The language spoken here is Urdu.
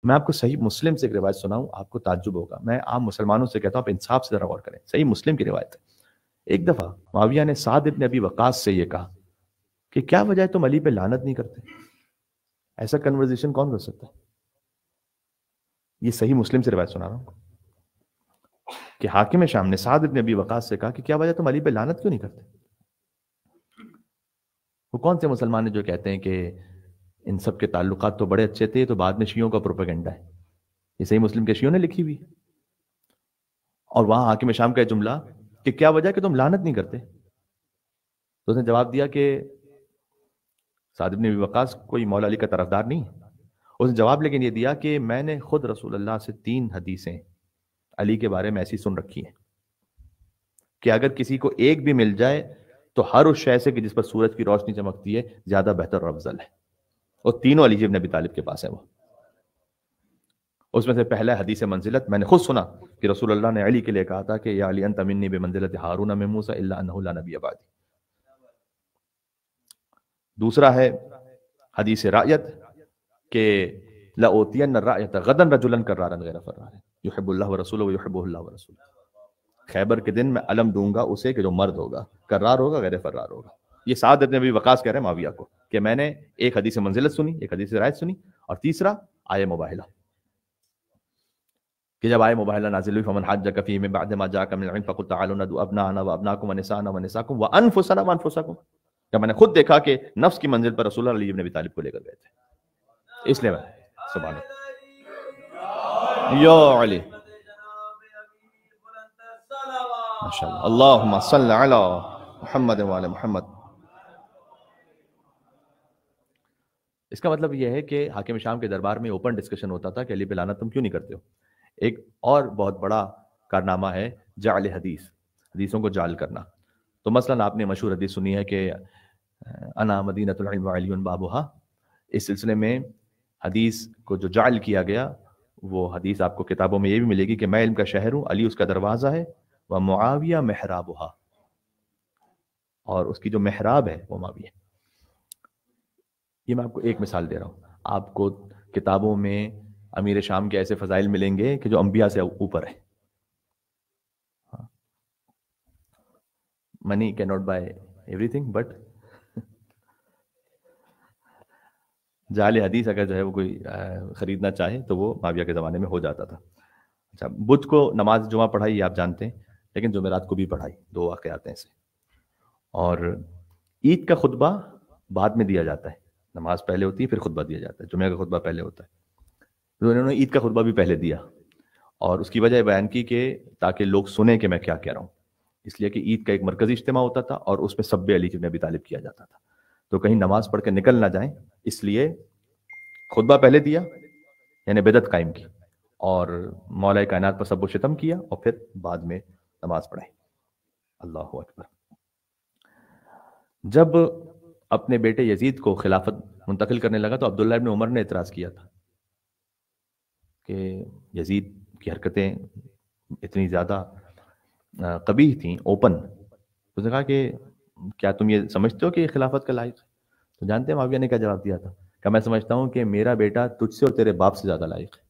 میں آپ کو صحیح مسلم سے ایک روایت سناؤں، آپ کو تعجب ہوگا. میں عام مسلمانوں سے کہتا ہوں آپ انصاف سے ذرا غور کریں. صحیح مسلم کی روایت ہے. ایک دفعہ معاویہ نے سعد ابن ابی وقاص سے یہ کہا کہ کیا وجہ ہے تم علی پہ لعنت نہیں کرتے؟ ایسا کنورزیشن کون کر سکتا ہے؟ یہ صحیح مسلم سے روایت سنا رہا ہوں کہ حاکم شام نے سعد ابن ابی وقاص سے کہا کہ کیا وجہ تم علی پہ لعنت کیوں نہیں کرتے؟ وہ کون سے مسلمان ہیں جو کہتے ہیں کہ ان سب کے تعلقات تو بڑے اچھے تھے، تو بعد میں شیعوں کا پروپیگنڈا ہے؟ یہ صحیح مسلم کے شیعوں نے لکھی ہوئی. اور وہاں حاکم شام کا جملہ کہ کیا وجہ کہ تم لعنت نہیں کرتے، تو اس نے جواب دیا کہ سعد بن ابی وقاص کوئی مولا علی کا طرفدار نہیں ہے. اس نے جواب لیکن یہ دیا کہ میں نے خود رسول اللہ سے 3 حدیثیں علی کے بارے میں ایسی سن رکھی ہیں کہ اگر کسی کو ایک بھی مل جائے تو ہر اس شے سے کہ جس پر سورج کی روشنی چمکتی ہے زیادہ بہتر اور افضل ہے. اور تینوں علی بن ابی طالب کے پاس ہیں. وہ اس میں سے پہلا حدیث منزلت میں نے خود سنا کہ رسول اللہ نے علی کے لیے کہا تھا کہ یا علی انت منی بمنزلت ہارون من موسیٰ الا انہ لا نبی بعدی. دوسرا ہے حدیث رایت کہ لأوتین الرایت غدا رجلا کرارا غیر فرار یحب اللہ ورسولہ ویحبہ اللہ ورسولہ. خیبر کے دن میں علم دوں گا اسے کہ جو مرد ہوگا، کرار ہوگا، غیر فرار ہوگا. یہ سعد بن ابی وقاص کہہ رہے ہیں معاویہ کو کہ میں نے ایک حدیث منزلت سنی، ایک حدیث رایت سنی، اور تیسرا آیہ مباہلہ کہ جب آیہ مباہلہ نازل ہوئی فمن حاجک فیہ من بعد ما جاءک من العلم فقل تعالوا ندعو ابناءنا وابناءکم ونساءنا ونساءکم وانفسنا وانفسکم. جب میں نے خود دیکھا کہ نفس کی منزل پر رسول اللہ علی بن ابی طالب کو لے کر گئے تھے، اس لیے میں سبحان اللہ یا علی ماشاءاللہ اللہم صل علی محمد وعلی محمد. اس کا مطلب یہ ہے کہ حاکم شام کے دربار میں اوپن ڈسکشن ہوتا تھا کہ علی پہ لعنت تم کیوں نہیں کرتے ہو. ایک اور بہت بڑا کارنامہ ہے جعل حدیث، حدیثوں کو جعل کرنا. تو مثلا آپ نے مشہور حدیث سنی ہے کہ انا مدینۃ العلم وعلی بابھا. اس سلسلے میں حدیث کو جو جعل کیا گیا وہ حدیث آپ کو کتابوں میں یہ بھی ملے گی کہ میں علم کا شہر ہوں، علی اس کا دروازہ ہے، ومعاویہ محرابھا، اور اس کی جو محراب ہے وہ معاویہ. یہ میں آپ کو ایک مثال دے رہا ہوں. آپ کو کتابوں میں امیر شام کے ایسے فضائل ملیں گے کہ جو انبیاء سے اوپر ہے. منی کی not by every thing, but جعل حدیث اگر جو ہے وہ کوئی خریدنا چاہے تو وہ معاویہ کے زمانے میں ہو جاتا تھا. اچھا، بدھ کو نماز جمعہ پڑھائی یہ آپ جانتے ہیں، لیکن جمعرات کو بھی پڑھائی. 2 واقعات ہیں ایسے. اور عید کا خطبہ بعد میں دیا جاتا ہے، نماز پہلے ہوتی ہے پھر خطبہ دیا جاتا ہے. جمعہ کا خطبہ پہلے ہوتا ہے، تو انہوں نے عید کا خطبہ بھی پہلے دیا، اور اس کی وجہ بیان کی کہ تاکہ لوگ سنیں کہ میں کیا کہہ رہا ہوں. اس لیے کہ عید کا ایک مرکزی اجتماع ہوتا تھا اور اس میں سب علی بن ابی طالب کیا جاتا تھا، تو کہیں نماز پڑھ کے نکل نہ جائیں، اس لیے خطبہ پہلے دیا، یعنی بدعت قائم کی، اور مولا کائنات پر سب و شتم کیا، اور پھر بعد میں نماز پڑھائی. اللہ اکبر. جب اپنے بیٹے یزید کو خلافت منتقل کرنے لگا تو عبداللہ ابن عمر نے اعتراض کیا تھا کہ یزید کی حرکتیں اتنی زیادہ قبیح تھیں، اوپن. اس نے کہا کہ کیا تم یہ سمجھتے ہو کہ یہ خلافت کا لائق ہے؟ تو جانتے ہیں معاویہ نے کیا جواب دیا تھا کہ میں سمجھتا ہوں کہ میرا بیٹا تجھ سے اور تیرے باپ سے زیادہ لائق ہے.